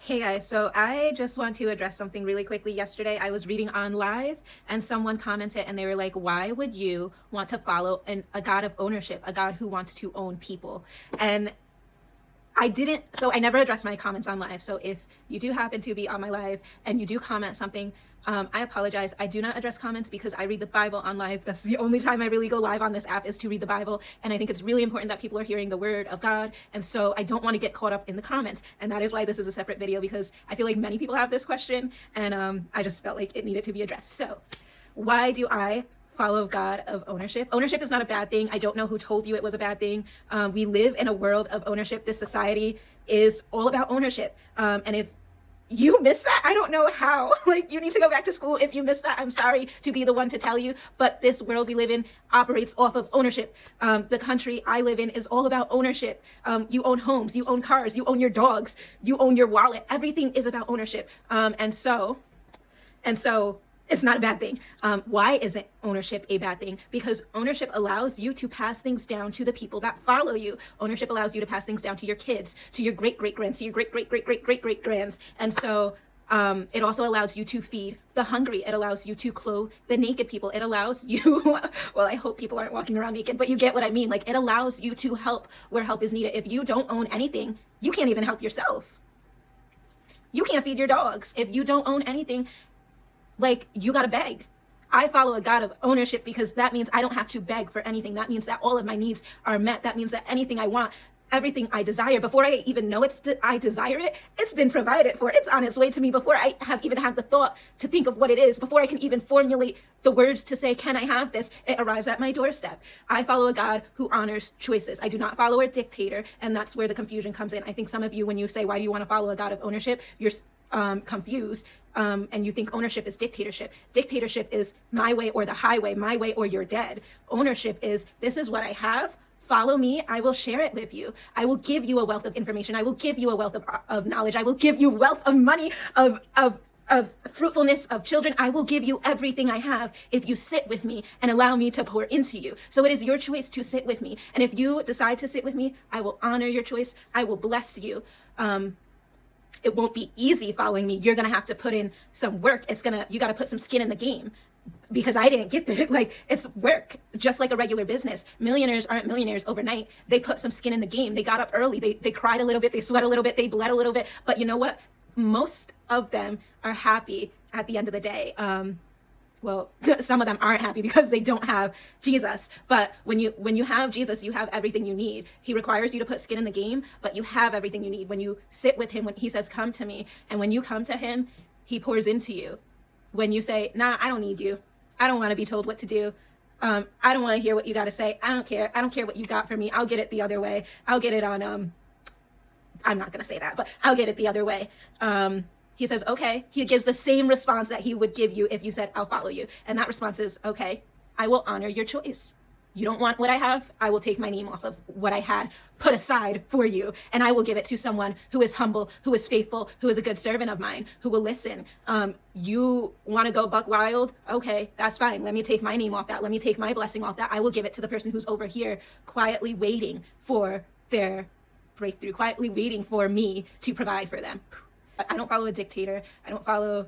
Hey guys, so I just want to address something really quickly. Yesterday I was reading on live and someone commented and they were like, why would you want to follow a God of ownership, a God who wants to own people? And I never address my comments on live. So if you do happen to be on my live and you do comment something, I apologize. I do not address comments because I read the Bible on live. That's the only time I really go live on this app, is to read the Bible. And I think it's really important that people are hearing the word of God. And so I don't want to get caught up in the comments. And that is why this is a separate video, because I feel like many people have this question and I just felt like it needed to be addressed. So why do I follow God of ownership? Ownership is not a bad thing. I don't know who told you it was a bad thing. We live in a world of ownership. This society is all about ownership. And if you miss that, I don't know how. Like, you need to go back to school if you miss that. I'm sorry to be the one to tell you, but this world we live in operates off of ownership. The country I live in is all about ownership. You own homes, you own cars, you own your dogs, you own your wallet. Everything is about ownership. And so it's not a bad thing. Why isn't ownership a bad thing? Because ownership allows you to pass things down to the people that follow you. Ownership allows you to pass things down to your kids, to your great-great-grands, to your great-great-great-great-great-great-grands. And so it also allows you to feed the hungry. It allows you to clothe the naked people. It allows you, well, I hope people aren't walking around naked, but you get what I mean. Like, it allows you to help where help is needed. If you don't own anything, you can't even help yourself. You can't feed your dogs. If you don't own anything, like, you gotta beg. I follow a God of ownership because that means I don't have to beg for anything. That means that all of my needs are met. That means that anything I want, everything I desire, before I even know I desire it, it's been provided for. It's on its way to me before I have even had the thought to think of what it is, before I can even formulate the words to say, can I have this? It arrives at my doorstep. I follow a God who honors choices. I do not follow a dictator, and that's where the confusion comes in. I think some of you, when you say, why do you want to follow a God of ownership, you're confused. And you think ownership is dictatorship. Dictatorship is my way or the highway, my way or you're dead. Ownership is, this is what I have. Follow me. I will share it with you. I will give you a wealth of information. I will give you a wealth of knowledge. I will give you wealth of money, of fruitfulness, of children. I will give you everything I have if you sit with me and allow me to pour into you. So it is your choice to sit with me. And if you decide to sit with me, I will honor your choice. I will bless you. It won't be easy following me. You're going to have to put in some work. You got to put some skin in the game, because I didn't get this. Like, it's work, just like a regular business. Millionaires aren't millionaires overnight. They put some skin in the game. They got up early. They cried a little bit. They sweat a little bit. They bled a little bit. But you know what? Most of them are happy at the end of the day. Well, some of them aren't happy because they don't have Jesus. But when you have Jesus, you have everything you need. He requires you to put skin in the game, but you have everything you need. When you sit with him, when he says, come to me, and when you come to him, he pours into you. When you say, nah, I don't need you. I don't want to be told what to do. I don't want to hear what you got to say. I don't care. I don't care what you got for me. I'll get it the other way. I'll get it on, I'm not going to say that, but I'll get it the other way. He says, okay. He gives the same response that he would give you if you said, I'll follow you. And that response is, okay, I will honor your choice. You don't want what I have? I will take my name off of what I had put aside for you, and I will give it to someone who is humble, who is faithful, who is a good servant of mine, who will listen. You want to go buck wild? Okay, that's fine. Let me take my name off that. Let me take my blessing off that. I will give it to the person who's over here quietly waiting for their breakthrough, quietly waiting for me to provide for them. I don't follow a dictator. I don't follow,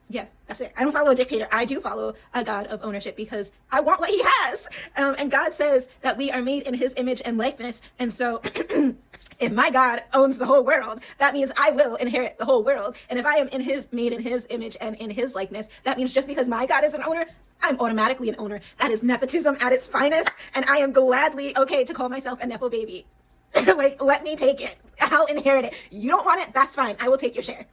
yeah, that's it. I don't follow a dictator. I do follow a God of ownership because I want what he has. And God says that we are made in his image and likeness. And so if my God owns the whole world, that means I will inherit the whole world. And if I am made in his image and in his likeness, that means just because my God is an owner, I'm automatically an owner. That is nepotism at its finest. And I am gladly okay to call myself a nepo baby. Like, let me take it. I'll inherit it. You don't want it? That's fine. I will take your share.